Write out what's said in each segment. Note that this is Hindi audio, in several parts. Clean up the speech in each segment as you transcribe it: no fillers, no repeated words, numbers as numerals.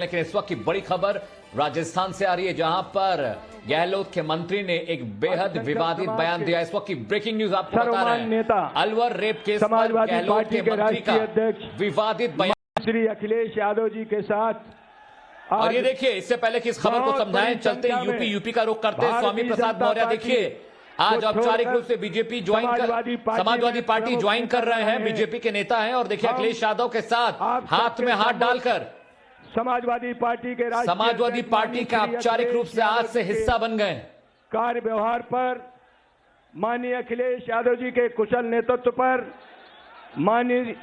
लेकिन इस वक्त की बड़ी खबर राजस्थान से आ रही है, जहां पर गहलोत के मंत्री ने एक बेहद विवादित बयान दिया। इस वक्त की ब्रेकिंग न्यूज आपको बता रहे हैं। अलवर रेप केस पर गहलोत के मंत्री का विवादित बयान श्री अखिलेश यादव जी के साथ। और ये देखिए, इससे पहले कि इस खबर को समझाएं, चलते यूपी का रुख करते हैं स्वामी प्रसाद मौर्य। देखिए, आज औपचारिक रूप से बीजेपी ज्वाइन कर समाजवादी पार्टी ज्वाइन कर रहे हैं। बीजेपी के नेता हैं और देखिए अखिलेश यादव के साथ हाथ में हाथ डालकर समाजवादी पार्टी का औपचारिक रूप से आज से हिस्सा बन गए। कार्य व्यवहार पर माननीय अखिलेश यादव जी के कुशल नेतृत्व पर, माननीय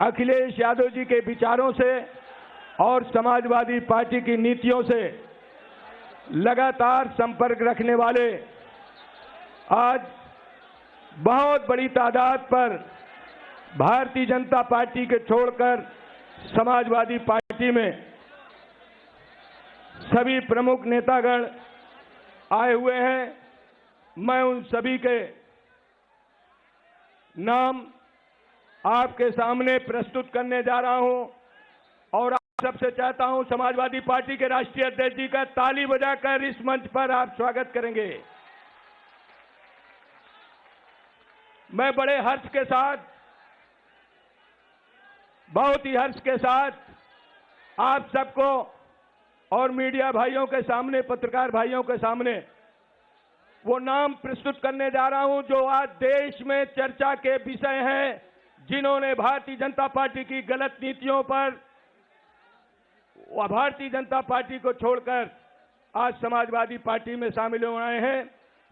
अखिलेश यादव जी के विचारों से और समाजवादी पार्टी की नीतियों से लगातार संपर्क रखने वाले आज बहुत बड़ी तादाद पर भारतीय जनता पार्टी के छोड़कर समाजवादी पार्टी में सभी प्रमुख नेतागण आए हुए हैं। मैं उन सभी के नाम आपके सामने प्रस्तुत करने जा रहा हूं और आप सबसे चाहता हूं समाजवादी पार्टी के राष्ट्रीय अध्यक्ष जी का ताली बजाकर इस मंच पर आप स्वागत करेंगे। मैं बड़े हर्ष के साथ, बहुत ही हर्ष के साथ आप सबको और मीडिया भाइयों के सामने, पत्रकार भाइयों के सामने वो नाम प्रस्तुत करने जा रहा हूं जो आज देश में चर्चा के विषय हैं, जिन्होंने भारतीय जनता पार्टी की गलत नीतियों पर भारतीय जनता पार्टी को छोड़कर आज समाजवादी पार्टी में शामिल हो रहे हैं।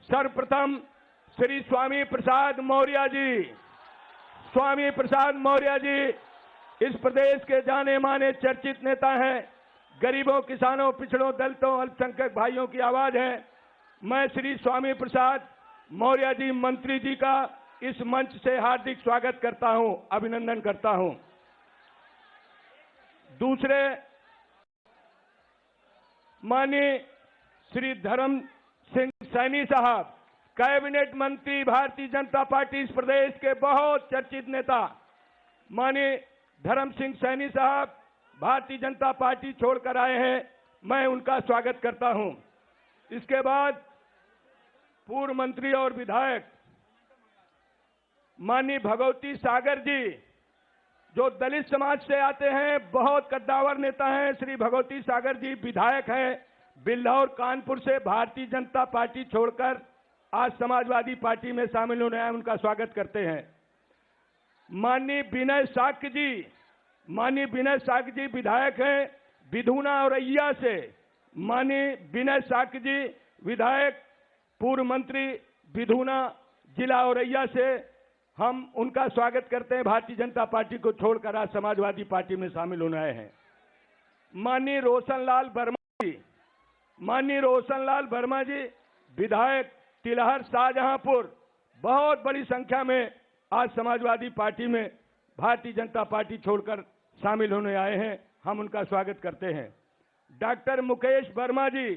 सर्वप्रथम श्री स्वामी प्रसाद मौर्य जी। स्वामी प्रसाद मौर्य जी इस प्रदेश के जाने माने चर्चित नेता हैं। गरीबों, किसानों, पिछड़ों, दलितों, अल्पसंख्यक भाइयों की आवाज है। मैं श्री स्वामी प्रसाद मौर्य जी मंत्री जी का इस मंच से हार्दिक स्वागत करता हूं, अभिनंदन करता हूं। दूसरे माननीय श्री धर्म सिंह सैनी साहब, कैबिनेट मंत्री, भारतीय जनता पार्टी इस प्रदेश के बहुत चर्चित नेता माननीय धर्म सिंह सैनी साहब भारतीय जनता पार्टी छोड़कर आए हैं। मैं उनका स्वागत करता हूं। इसके बाद पूर्व मंत्री और विधायक माननीय भगवती सागर जी, जो दलित समाज से आते हैं, बहुत कद्दावर नेता हैं। श्री भगवती सागर जी विधायक हैं बिल्हौर कानपुर से, भारतीय जनता पार्टी छोड़कर आज समाजवादी पार्टी में शामिल होने आए, उनका स्वागत करते हैं। माननीय विनय साक्य जी, माननीय विनय साक्य जी विधायक हैं विधुना औरैया से। माननीय विनय साक्य जी विधायक, पूर्व मंत्री, विधुना जिला औरैया से, हम उनका स्वागत करते हैं। भारतीय जनता पार्टी को छोड़कर आज समाजवादी पार्टी में शामिल होने आए हैं। माननीय रोशनलाल वर्मा जी, माननीय रोशनलाल वर्मा जी विधायक तिलहर शाहजहांपुर, बहुत बड़ी संख्या में आज समाजवादी पार्टी में भारतीय जनता पार्टी छोड़कर शामिल होने आए हैं, हम उनका स्वागत करते हैं। डॉक्टर मुकेश वर्मा जी,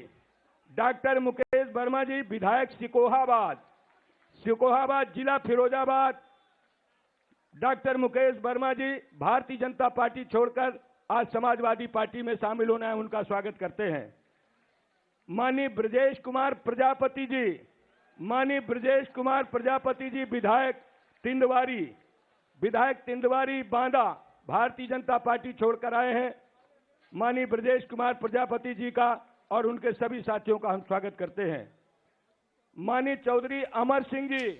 डॉक्टर मुकेश वर्मा जी विधायक सिकोहाबाद, सिकोहाबाद जिला फिरोजाबाद, डॉक्टर मुकेश वर्मा जी भारतीय जनता पार्टी छोड़कर आज समाजवादी पार्टी में शामिल होना है, उनका स्वागत करते हैं। माननीय ब्रजेश कुमार प्रजापति जी, माननीय ब्रजेश कुमार प्रजापति जी विधायक तिंदवारी बांदा, भारतीय जनता पार्टी छोड़कर आए हैं। माननीय ब्रजेश कुमार प्रजापति जी का और उनके सभी साथियों का हम स्वागत करते हैं। माननीय चौधरी अमर सिंह जी,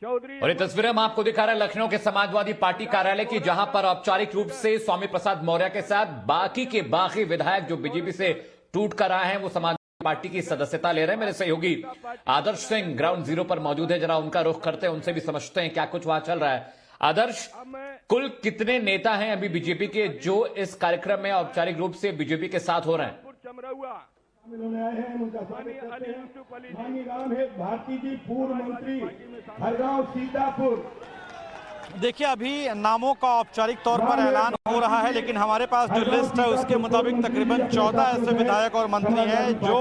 चौधरी। और ये तस्वीरें हम आपको दिखा रहे हैं लखनऊ के समाजवादी पार्टी कार्यालय की, जहां पर औपचारिक रूप से स्वामी प्रसाद मौर्य के साथ बाकी विधायक जो बीजेपी से टूट कर आए हैं वो समाजवादी पार्टी की सदस्यता ले रहे हैं। मेरे सहयोगी आदर्श सिंह ग्राउंड जीरो पर मौजूद है, जरा उनका रुख करते हैं, उनसे भी समझते हैं क्या कुछ वहां चल रहा है। आदर्श, कुल कितने नेता हैं अभी बीजेपी के जो इस कार्यक्रम में औपचारिक रूप से बीजेपी के साथ हो रहे हैं? माननीय राम है भारती जी, पूर्व मंत्री हरगांव सीतापुर, देखिए, अभी नामों का औपचारिक तौर पर ऐलान हो रहा है, लेकिन हमारे पास जो लिस्ट है उसके मुताबिक तकरीबन 14 ऐसे विधायक और मंत्री हैं जो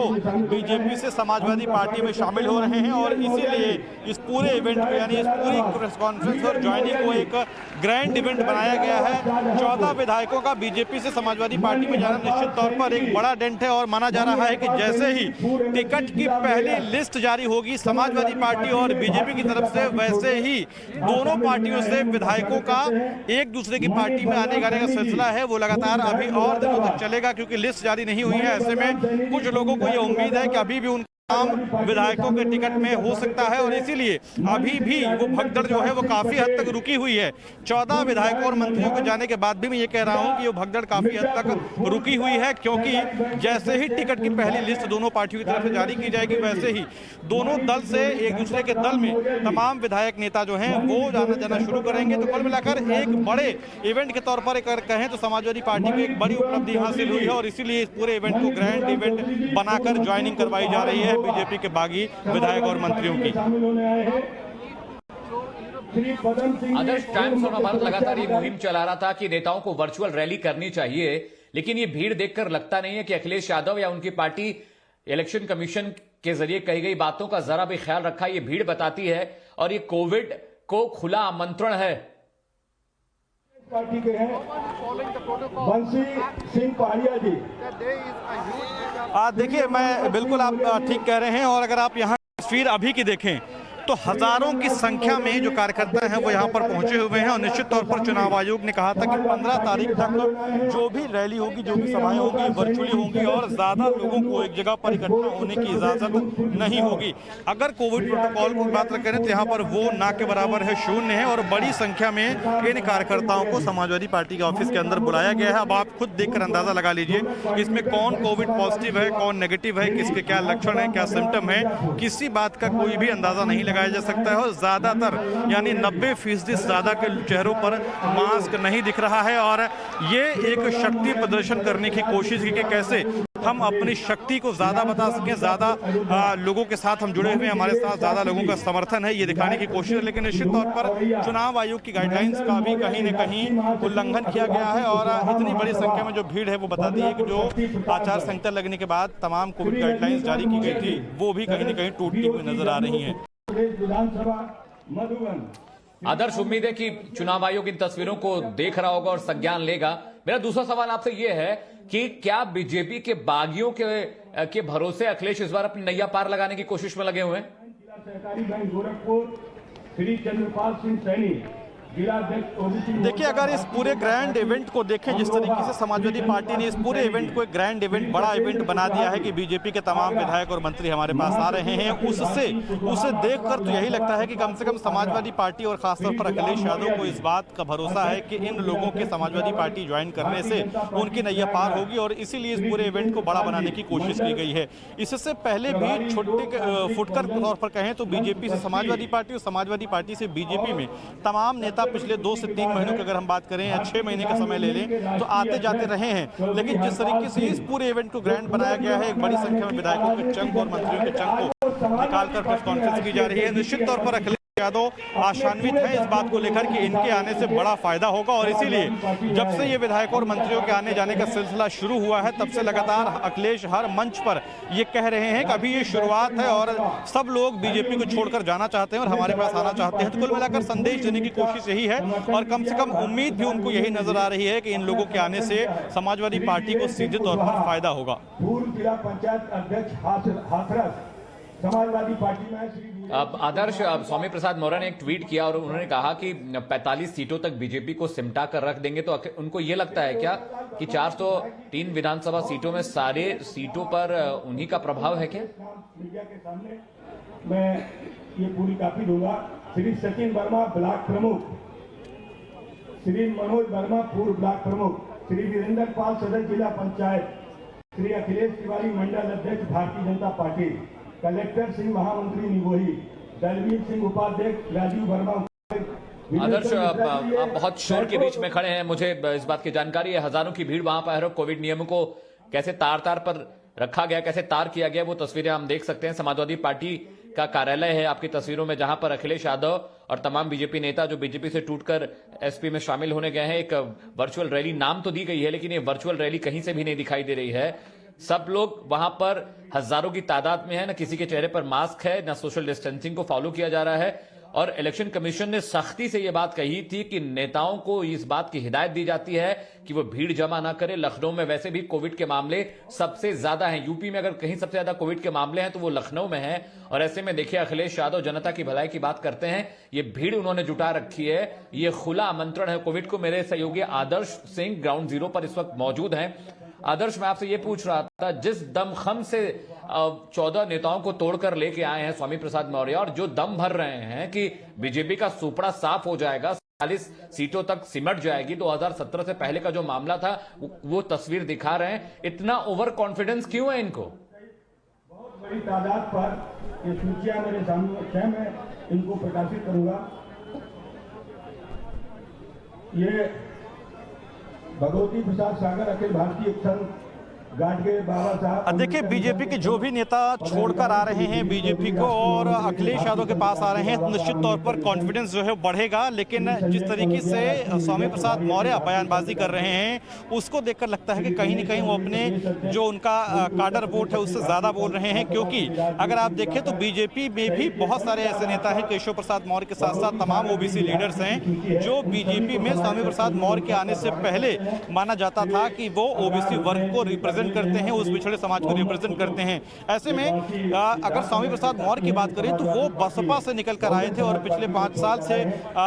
बीजेपी से समाजवादी पार्टी में शामिल हो रहे हैं और इसीलिए इस पूरे इवेंट को, यानी इस पूरी प्रेस कॉन्फ्रेंस और ज्वाइनिंग को एक ग्रैंड इवेंट बनाया गया है। 14 विधायकों का बीजेपी से समाजवादी पार्टी में जाना निश्चित तौर पर एक बड़ा डेंट है और माना जा रहा है कि जैसे ही टिकट की पहली लिस्ट जारी होगी समाजवादी पार्टी और बीजेपी की तरफ से, वैसे ही दोनों पार्टियों से विधायकों का एक दूसरे की पार्टी में आने जाने का सिलसिला है वो लगातार अभी और दिनों तक चलेगा, क्योंकि लिस्ट जारी नहीं हुई है। ऐसे में कुछ लोगों को ये उम्मीद है कि अभी भी उनका नाम विधायकों के टिकट में हो सकता है और इसीलिए अभी भी वो भगदड़ जो है वो काफी हद तक रुकी हुई है। 14 विधायकों और मंत्रियों के जाने के बाद भी मैं ये कह रहा हूं कि वो भगदड़ काफी हद तक रुकी हुई है, क्योंकि जैसे ही टिकट की पहली लिस्ट दोनों पार्टियों की तरफ से जारी की जाएगी, वैसे ही दोनों दल से एक दूसरे के दल में तमाम विधायक नेता जो हैं वो आना जाना शुरू करेंगे। तो कुल मिलाकर एक बड़े इवेंट के तौर पर अगर कहें तो समाजवादी पार्टी को एक बड़ी उपलब्धि हासिल हुई है और इसीलिए इस पूरे इवेंट को ग्रैंड इवेंट बनाकर ज्वाइनिंग करवाई जा रही है बीजेपी के बागी विधायक और मंत्रियों की। आदर्श, टाइम्स ऑफ भारत लगातार ये मुहिम चला रहा था कि नेताओं को वर्चुअल रैली करनी चाहिए, लेकिन ये भीड़ देखकर लगता नहीं है कि अखिलेश यादव या उनकी पार्टी इलेक्शन कमीशन के जरिए कही गई बातों का जरा भी ख्याल रखा। ये भीड़ बताती है और ये कोविड को खुला आमंत्रण है। पार्टी के हैं बंसी सिंह पारिया जी। देखिए, मैं बिल्कुल आप ठीक कह रहे हैं और अगर आप यहाँ तस्वीर अभी की देखें तो हजारों की संख्या में जो कार्यकर्ता हैं वो यहाँ पर पहुंचे हुए हैं और निश्चित तौर पर चुनाव आयोग ने कहा था कि 15 तारीख तक जो भी रैली होगी, जो भी सभाएं होंगी वर्चुअली होंगी और ज्यादा लोगों को एक जगह पर इकट्ठा होने की इजाजत नहीं होगी। अगर कोविड प्रोटोकॉल की बात करें तो यहाँ पर वो ना के बराबर है, शून्य है और बड़ी संख्या में इन कार्यकर्ताओं को समाजवादी पार्टी के ऑफिस के अंदर बुलाया गया है। अब आप खुद देखकर अंदाजा लगा लीजिए इसमें कौन कोविड पॉजिटिव है, कौन नेगेटिव है, किसके क्या लक्षण है, क्या सिम्टम है, किसी बात का कोई भी अंदाजा नहीं लगाया जा सकता है और ज्यादातर यानी 90% ज्यादा के चेहरों पर मास्क नहीं दिख रहा है और ये एक शक्ति प्रदर्शन करने की कोशिश की कि कैसे हम अपनी शक्ति को ज्यादा बता सकें, ज्यादा लोगों के साथ हम जुड़े हुए हैं, हमारे साथ ज्यादा लोगों का समर्थन है, ये दिखाने की कोशिश है। लेकिन निश्चित तौर पर चुनाव आयोग की गाइडलाइंस का भी कहीं न कहीं उल्लंघन किया गया है और इतनी बड़ी संख्या में जो भीड़ है वो बताती है कि जो आचार संहिता लगने के बाद तमाम कोविड गाइडलाइंस जारी की गई थी वो भी कहीं न कहीं टूटती हुई नजर आ रही है। विधानसभा मधुबन। आदर्श, उम्मीद है कि चुनाव आयोग इन तस्वीरों को देख रहा होगा और संज्ञान लेगा। मेरा दूसरा सवाल आपसे यह है कि क्या बीजेपी के बागियों के भरोसे अखिलेश इस बार अपनी नैया पार लगाने की कोशिश में लगे हुए हैं? सहकारी बैंक गोरखपुर श्री चंद्रपाल सिंह सैनी। देखिए, अगर इस पूरे ग्रैंड इवेंट को देखें, जिस तरीके से समाजवादी पार्टी ने इस पूरे इवेंट को एक ग्रैंड इवेंट, बड़ा इवेंट बना दिया है कि बीजेपी के तमाम विधायक और मंत्री हमारे पास आ रहे हैं, उसे देखकर तो यही लगता है कि कम से कम समाजवादी पार्टी और खासतौर पर अखिलेश यादव को इस बात का भरोसा है कि इन लोगों के समाजवादी पार्टी ज्वाइन करने से उनकी नैया पार होगी और इसीलिए इस पूरे इवेंट को बड़ा बनाने की कोशिश की गई है। इससे पहले भी छोटे फुटकर तौर पर कहें तो बीजेपी से समाजवादी पार्टी और समाजवादी पार्टी से बीजेपी में तमाम नेता पिछले 2 से 3 महीनों की अगर हम बात करें या 6 महीने का समय ले लें तो आते जाते रहे हैं। लेकिन जिस तरीके से इस पूरे इवेंट को ग्रैंड बनाया गया है, एक बड़ी संख्या में विधायकों के चंक और मंत्रियों के चंक को निकालकर प्रेस कॉन्फ्रेंस की जा रही है। निश्चित तौर पर अखिलेश यादव आशान्वित है इस बात को लेकर कि इनके आने से बड़ा फायदा होगा और इसीलिए जब से ये विधायकों और मंत्रियों के आने जाने का सिलसिला शुरू हुआ है तब से लगातार अखिलेश हर मंच पर ये कह रहे हैं कि अभी ये शुरुआत है और सब लोग बीजेपी को छोड़कर जाना चाहते हैं और हमारे पास आना चाहते हैं। तो कुल मिलाकर संदेश देने की कोशिश यही है और कम से कम उम्मीद भी उनको यही नजर आ रही है कि इन लोगों के आने से समाजवादी पार्टी को सीधे तौर पर फायदा होगा। पूर्व जिला पंचायत अध्यक्ष हाथरस समाजवादी पार्टी में अब आदर्श, स्वामी प्रसाद मौर्य ने एक ट्वीट किया और उन्होंने कहा कि 45 सीटों तक बीजेपी को सिमटा कर रख देंगे। तो उनको ये लगता है क्या कि 403 विधानसभा सीटों में सारे सीटों पर उन्हीं का प्रभाव है क्या? मीडिया के सामने मैं ये पूरी कापी दूंगा। श्री सचिन वर्मा ब्लॉक प्रमुख, श्री मनोज वर्मा पूर्व ब्लॉक प्रमुख, श्री वीरेंद्र पाल सदस्य जिला पंचायत, श्री अखिलेश तिवारी मंडल अध्यक्ष भारतीय जनता पार्टी, कलेक्टर सिंह महामंत्री निगोही, दलवीर सिंह उपाध्यक्ष, राजीव वर्मा। आदर्श, आप बहुत शोर के बीच में खड़े हैं, मुझे इस बात की जानकारी है। हजारों की भीड़ वहां पर है। कोविड नियमों को कैसे तार तार पर रखा गया, कैसे तार किया गया, वो तस्वीरें हम देख सकते हैं। समाजवादी पार्टी का कार्यालय है आपकी तस्वीरों में, जहां पर अखिलेश यादव और तमाम बीजेपी नेता जो बीजेपी से टूटकर एसपी में शामिल होने गए हैं, एक वर्चुअल रैली नाम तो दी गई है लेकिन ये वर्चुअल रैली कहीं से भी नहीं दिखाई दे रही है। सब लोग वहां पर हजारों की तादाद में है, ना किसी के चेहरे पर मास्क है, ना सोशल डिस्टेंसिंग को फॉलो किया जा रहा है। और इलेक्शन कमीशन ने सख्ती से यह बात कही थी कि नेताओं को इस बात की हिदायत दी जाती है कि वो भीड़ जमा ना करे। लखनऊ में वैसे भी कोविड के मामले सबसे ज्यादा हैं, यूपी में अगर कहीं सबसे ज्यादा कोविड के मामले हैं तो वो लखनऊ में है। और ऐसे में देखिए अखिलेश यादव जनता की भलाई की बात करते हैं, ये भीड़ उन्होंने जुटा रखी है, ये खुला आमंत्रण है कोविड को। मेरे सहयोगी आदर्श सिंह ग्राउंड जीरो पर इस वक्त मौजूद हैं। आदर्श, मैं आपसे ये पूछ रहा था, जिस दमखम से 14 नेताओं को तोड़कर लेके आए हैं स्वामी प्रसाद मौर्य और जो दम भर रहे हैं कि बीजेपी का सुपड़ा साफ हो जाएगा, 40 सीटों तक सिमट जाएगी, 2017 से पहले का जो मामला था वो तस्वीर दिखा रहे हैं, इतना ओवर कॉन्फिडेंस क्यों है इनको? बहुत बड़ी तादाद पर ये सूचियां मेरे सामने है, मैं इनको प्रकाशित करूंगा। ये भगवती प्रसाद सागर अखिल भारतीय संघ गांठ के बाबा साहब। देखिए बीजेपी के जो भी नेता छोड़कर आ रहे हैं बीजेपी को और अखिलेश यादव के पास आ रहे हैं, तो निश्चित तौर पर कॉन्फिडेंस जो है बढ़ेगा। लेकिन जिस तरीके से स्वामी प्रसाद मौर्य बयानबाजी कर रहे हैं उसको देखकर लगता है कि कहीं ना कहीं वो अपने जो उनका काडर वोट है उससे ज्यादा बोल रहे हैं। क्योंकि अगर आप देखें तो बीजेपी में भी बहुत सारे ऐसे नेता हैं, केशव प्रसाद मौर्य के साथ साथ तमाम ओबीसी लीडर्स हैं जो बीजेपी में स्वामी प्रसाद मौर्य के आने से पहले माना जाता था कि वो ओबीसी वर्ग को रिप्रेजेंट करते हैं, उस पिछड़े समाज को रिप्रेजेंट करते हैं। ऐसे में अगर स्वामी प्रसाद मौर्य की बात करें तो वो बसपा से निकल कर आए थे और पिछले 5 साल से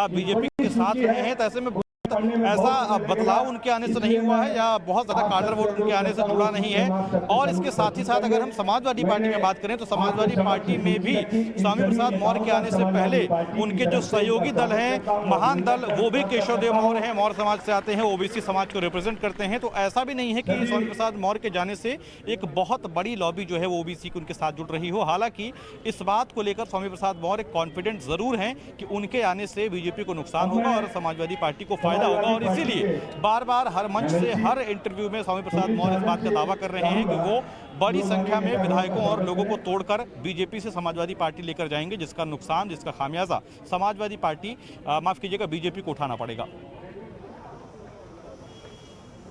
बीजेपी के साथ रहे हैं। तो ऐसे में ऐसा बदलाव उनके आने से नहीं हुआ है या बहुत ज्यादा काडर वोट उनके आने से जुड़ा नहीं है। और इसके साथ ही साथ अगर हम समाजवादी पार्टी में बात करें तो समाजवादी पार्टी में भी स्वामी प्रसाद मौर्य के आने से पहले उनके जो सहयोगी दल हैं, महान दल, वो भी केशव देव मौर्य हैं, मौर्य समाज से आते हैं, ओबीसी समाज को रिप्रेजेंट करते हैं। तो ऐसा भी नहीं है कि स्वामी प्रसाद मौर्य के जाने से एक बहुत बड़ी लॉबी जो है वो ओबीसी की उनके साथ जुड़ रही हो। हालांकि इस बात को लेकर स्वामी प्रसाद मौर्य कॉन्फिडेंट जरूर हैं कि उनके आने से बीजेपी को नुकसान होगा और समाजवादी पार्टी को फायदा होगा। और इसीलिए बार बार हर मंच से हर इंटरव्यू में स्वामी प्रसाद मौर्य इस बात का दावा कर रहे हैं कि वो बड़ी संख्या में विधायकों और लोगों को तोड़कर बीजेपी से समाजवादी पार्टी लेकर जाएंगे, जिसका नुकसान, जिसका खामियाजा समाजवादी पार्टी, माफ कीजिएगा, बीजेपी को उठाना पड़ेगा।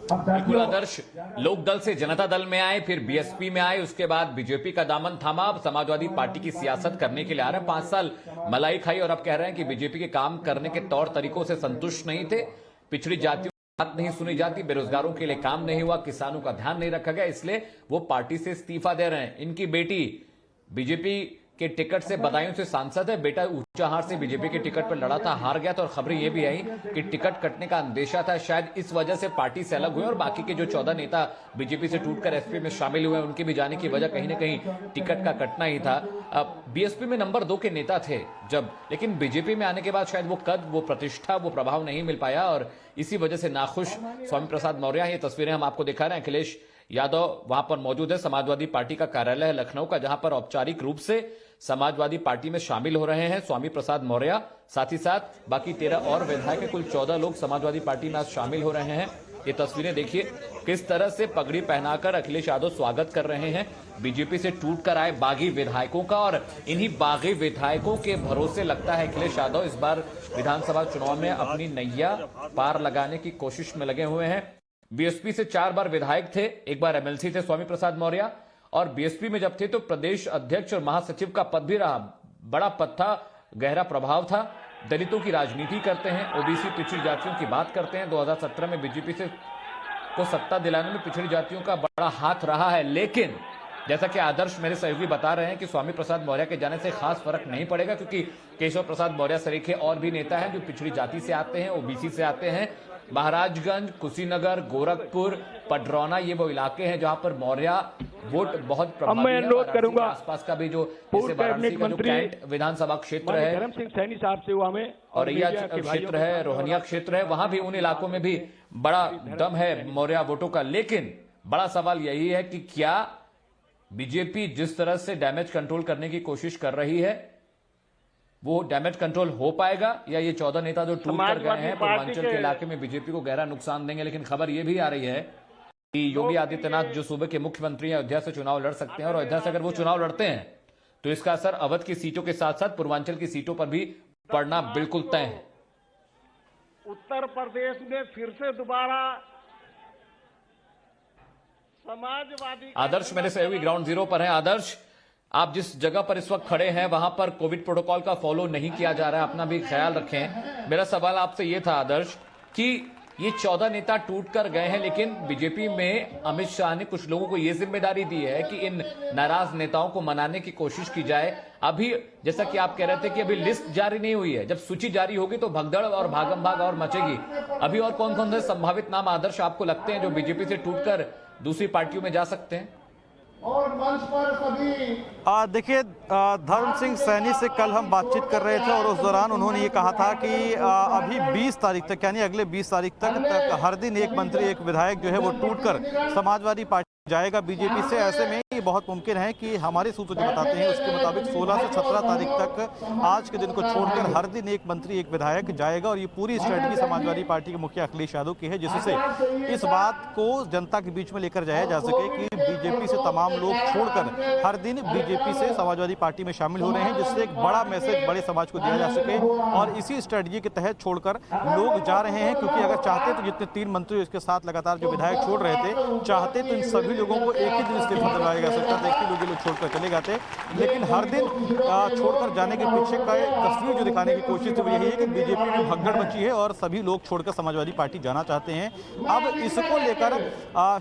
बिल्कुल आदर्श, लोक दल से जनता दल में आए, फिर बीएसपी में आए, उसके बाद बीजेपी का दामन थामा, अब समाजवादी पार्टी की सियासत करने के लिए आ रहे हैं। 5 साल मलाई खाई और अब कह रहे हैं कि बीजेपी के काम करने के तौर तरीकों से संतुष्ट नहीं थे, पिछड़ी जातियों की बात नहीं सुनी जाती, बेरोजगारों के लिए काम नहीं हुआ, किसानों का ध्यान नहीं रखा गया, इसलिए वो पार्टी से इस्तीफा दे रहे हैं। इनकी बेटी बीजेपी के टिकट से बदायूं से सांसद है, बेटा ऊंचाहार से बीजेपी के टिकट पर लड़ा था, हार गया था और खबरें ये भी आई कि टिकट कटने का अंदेशा था, शायद इस वजह से पार्टी से अलग हुए। और बाकी के जो 14 नेता बीजेपी से टूटकर एसपी में शामिल हुए, उनके भी जाने की वजह कहीं ना कहीं टिकट का कटना ही था। बीएसपी में नंबर 2 के नेता थे जब, लेकिन बीजेपी में आने के बाद शायद वो कद, वो प्रतिष्ठा, वो प्रभाव नहीं मिल पाया और इसी वजह से नाखुश स्वामी प्रसाद मौर्य। ये तस्वीरें हम आपको दिखा रहे हैं, अखिलेश यादव वहां पर मौजूद है, समाजवादी पार्टी का कार्यालय है लखनऊ का, जहां पर औपचारिक रूप से समाजवादी पार्टी में शामिल हो रहे हैं स्वामी प्रसाद मौर्य, साथ ही साथ बाकी 13 और विधायक, कुल 14 लोग समाजवादी पार्टी में आज शामिल हो रहे हैं। ये तस्वीरें देखिए किस तरह से पगड़ी पहनाकर अखिलेश यादव स्वागत कर रहे हैं बीजेपी से टूट कर आए बागी विधायकों का। और इन्हीं बागी विधायकों के भरोसे लगता है अखिलेश यादव इस बार विधानसभा चुनाव में अपनी नैया पार लगाने की कोशिश में लगे हुए हैं। बीएसपी से 4 बार विधायक थे, 1 बार एमएलसी थे स्वामी प्रसाद मौर्य, और बीएसपी में जब थे तो प्रदेश अध्यक्ष और महासचिव का पद भी रहा, बड़ा पद था, गहरा प्रभाव था। दलितों की राजनीति करते हैं, ओबीसी पिछड़ी जातियों की बात करते हैं। 2017 में बीजेपी से को सत्ता दिलाने में पिछड़ी जातियों का बड़ा हाथ रहा है। लेकिन जैसा कि आदर्श मेरे सहयोगी बता रहे हैं कि स्वामी प्रसाद मौर्य के जाने से खास फर्क नहीं पड़ेगा, क्योंकि केशव प्रसाद मौर्य सरीखे और भी नेता हैं जो पिछड़ी जाति से आते हैं, ओबीसी से आते हैं। महाराजगंज, कुशीनगर, गोरखपुर, पडरौना, ये वो इलाके हैं जहां पर मौर्य वोट बहुत प्रभावी है। अनुरोध करूंगा आसपास का भी जो वाराणसी का जो कैंट विधानसभा क्षेत्र है, धर्म सिंह सैनी साहब से हुआ हमें, और यह क्षेत्र है, रोहनिया क्षेत्र है, वहां भी, उन इलाकों में भी बड़ा दम है मौर्य वोटों का। लेकिन बड़ा सवाल यही है कि क्या बीजेपी जिस तरह से डैमेज कंट्रोल करने की कोशिश कर रही है वो डैमेज कंट्रोल हो पाएगा, या ये 14 नेता जो टूट कर गए हैं पूर्वांचल के इलाके में बीजेपी को गहरा नुकसान देंगे। लेकिन खबर यह भी आ रही है कि योगी आदित्यनाथ जो सूबे के मुख्यमंत्री हैं, अयोध्या से चुनाव लड़ सकते हैं, और अयोध्या से अगर वो चुनाव लड़ते हैं तो इसका असर अवध की सीटों के साथ साथ पूर्वांचल की सीटों पर भी पड़ना बिल्कुल तय है। उत्तर प्रदेश में फिर से दोबारा समाजवादी आदर्श मेरे सहयोगी ग्राउंड जीरो पर है। आदर्श, आप जिस जगह पर इस वक्त खड़े हैं वहां पर कोविड प्रोटोकॉल का फॉलो नहीं किया जा रहा है, अपना भी ख्याल रखें। मेरा सवाल आपसे यह था आदर्श कि ये 14 नेता टूट कर गए हैं, लेकिन बीजेपी में अमित शाह ने कुछ लोगों को यह जिम्मेदारी दी है कि इन नाराज नेताओं को मनाने की कोशिश की जाए। अभी जैसा कि आप कह रहे थे कि अभी लिस्ट जारी नहीं हुई है, जब सूची जारी होगी तो भगदड़ और भागम भाग और मचेगी। अभी और कौन कौन से संभावित नाम आदर्श आपको लगते हैं जो बीजेपी से टूटकर दूसरी पार्टियों में जा सकते हैं? और मंच पर सभी देखिए, धर्म सिंह सैनी से कल हम बातचीत कर रहे थे और उस दौरान उन्होंने ये कहा था कि अभी 20 तारीख तक, यानी अगले 20 तारीख तक हर दिन एक मंत्री एक विधायक जो है वो टूटकर समाजवादी पार्टी जाएगा बीजेपी से। ऐसे में ये बहुत मुमकिन है कि हमारे सूत्र जो बताते हैं उसके मुताबिक 16 से 17 तारीख तक आज के दिन को छोड़कर हर दिन एक मंत्री एक विधायक जाएगा। और ये पूरी स्ट्रेटजी समाजवादी पार्टी के मुखिया अखिलेश यादव की है, जिससे इस बात को जनता के बीच में लेकर जाया जा सके कि बीजेपी से तमाम लोग छोड़कर हर दिन बीजेपी से समाजवादी पार्टी में शामिल हो रहे हैं, जिससे एक बड़ा मैसेज बड़े समाज को दिया जा सके। और इसी स्ट्रेटजी के तहत छोड़कर लोग जा रहे हैं, क्योंकि अगर चाहते तो जितने 3 मंत्री इसके साथ लगातार जो विधायक छोड़ रहे थे, चाहते तो इन सभी लोगों को एक ही दिन इस्तीफा दिलवाया जा सकता था, एक ही लोग छोड़कर चले जाते। लेकिन हर दिन छोड़कर जाने के पीछे का तस्वीर जो दिखाने की कोशिश थी वो यही है कि बीजेपी में भगदड़ मची है और सभी लोग छोड़कर समाजवादी पार्टी जाना चाहते हैं। अब इसको लेकर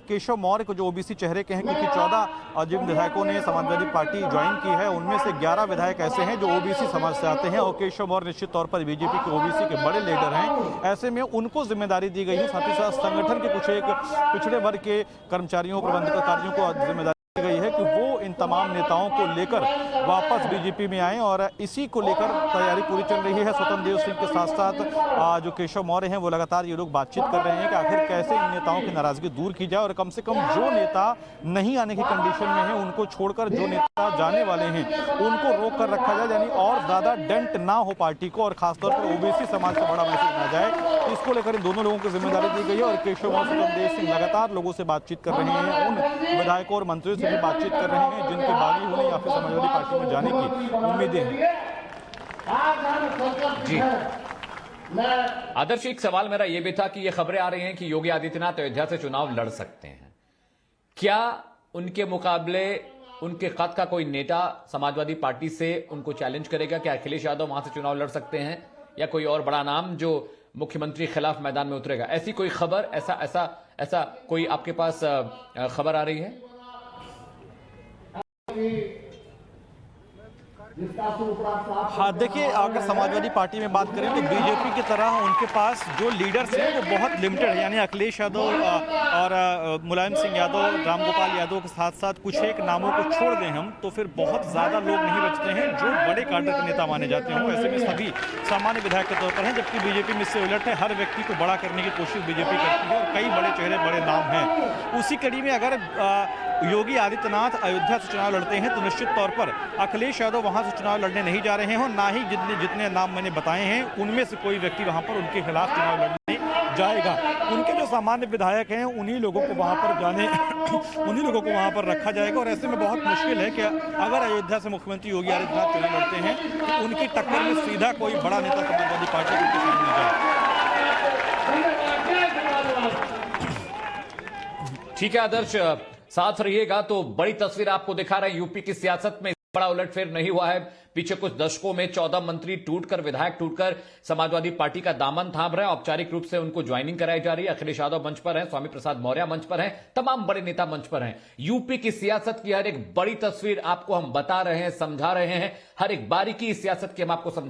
केशव मौर्य को जो ओबीसी चेहरे के हैं, क्योंकि 14 जिन विधायकों ने समाजवादी पार्टी ज्वाइन की है उनमें से 11 विधायक ऐसे हैं जो ओबीसी समाज से आते हैं और केशव मौर्य निश्चित तौर पर बीजेपी के ओबीसी के बड़े लीडर हैं। ऐसे में उनको जिम्मेदारी दी गई है, साथ ही साथ संगठन के कुछ एक पिछड़े वर्ग के कर्मचारियों प्रबंधकारियों को जिम्मेदारी दी गई है कि वो इन तमाम नेताओं को लेकर वापस बीजेपी में आए। और इसी को लेकर तैयारी पूरी चल रही है। स्वतंत्र देव सिंह के साथ साथ जो केशव मौर्य हैं वो लगातार ये लोग बातचीत कर रहे हैं कि आखिर कैसे इन नेताओं की नाराजगी दूर की जाए और कम से कम जो नेता नहीं आने की कंडीशन में है उनको छोड़कर जो नेता जाने वाले हैं उनको रोक कर रखा जाए, यानी और ज्यादा डेंट ना हो पार्टी को और खासतौर पर ओबीसी समाज से बड़ा मैसेज ना जाए। इसको लेकर इन दोनों लोगों को जिम्मेदारी दी गई है और केशव मौर्य स्वतंत्र देव सिंह लगातार लोगों से बातचीत कर रहे हैं, उन विधायकों और मंत्रियों से भी बातचीत कर रहे हैं जिनके बागी होने या फिर समाजवादी पार्टी में जाने की उम्मीदें हैं। जी आदर्श, एक सवाल मेरा यह भी था कि ये खबरें आ रही हैं कि योगी आदित्यनाथ अयोध्या से चुनाव लड़ सकते हैं। क्या उनके मुकाबले उनके खत का कोई नेता समाजवादी पार्टी से उनको चैलेंज करेगा? क्या अखिलेश यादव वहां से चुनाव लड़ सकते हैं या कोई और बड़ा नाम जो मुख्यमंत्री के खिलाफ मैदान में उतरेगा? ऐसी कोई खबर, ऐसा कोई आपके पास खबर आ रही है? हाँ, देखिए, अगर समाजवादी पार्टी में बात करें तो बीजेपी की तरह उनके पास जो लीडर्स हैं वो बहुत लिमिटेड है, यानी अखिलेश यादव और मुलायम सिंह यादव, रामगोपाल यादव के साथ साथ कुछ एक नामों को छोड़ दें हम तो फिर बहुत ज़्यादा लोग नहीं बचते हैं जो बड़े काडर के नेता माने जाते हों। ऐसे में सभी सामान्य विधायक के तौर पर हैं, जबकि बीजेपी में इससे उलट है, हर व्यक्ति को बड़ा करने की कोशिश बीजेपी करती है और कई बड़े चेहरे बड़े नाम हैं। उसी कड़ी में अगर योगी आदित्यनाथ अयोध्या से चुनाव लड़ते हैं तो निश्चित तौर पर अखिलेश यादव वहां से चुनाव लड़ने नहीं जा रहे हैं और ना ही जितने नाम मैंने बताए हैं उनमें से कोई व्यक्ति वहां पर उनके खिलाफ चुनाव लड़ने जाएगा। उनके जो सामान्य विधायक हैं उन्हीं लोगों को वहां पर रखा जाएगा। और ऐसे में बहुत मुश्किल है कि अगर अयोध्या से मुख्यमंत्री योगी आदित्यनाथ चुनाव लड़ते हैं तो उनकी टक्कर में सीधा कोई बड़ा नेता समाजवादी पार्टी के सामने जाए। ठीक है आदर्श, साथ रहिएगा। तो बड़ी तस्वीर आपको दिखा रहा है, यूपी की सियासत में बड़ा उलटफेर नहीं हुआ है। पीछे कुछ दशकों में 14 मंत्री टूटकर, विधायक टूटकर समाजवादी पार्टी का दामन थाम रहे हैं। औपचारिक रूप से उनको ज्वाइनिंग कराई जा रही है। अखिलेश यादव मंच पर हैं, स्वामी प्रसाद मौर्य मंच पर हैं, तमाम बड़े नेता मंच पर हैं। यूपी की सियासत की हर एक बड़ी तस्वीर आपको हम बता रहे हैं, समझा रहे हैं। हर एक बारीकी इस सियासत की हम आपको समझा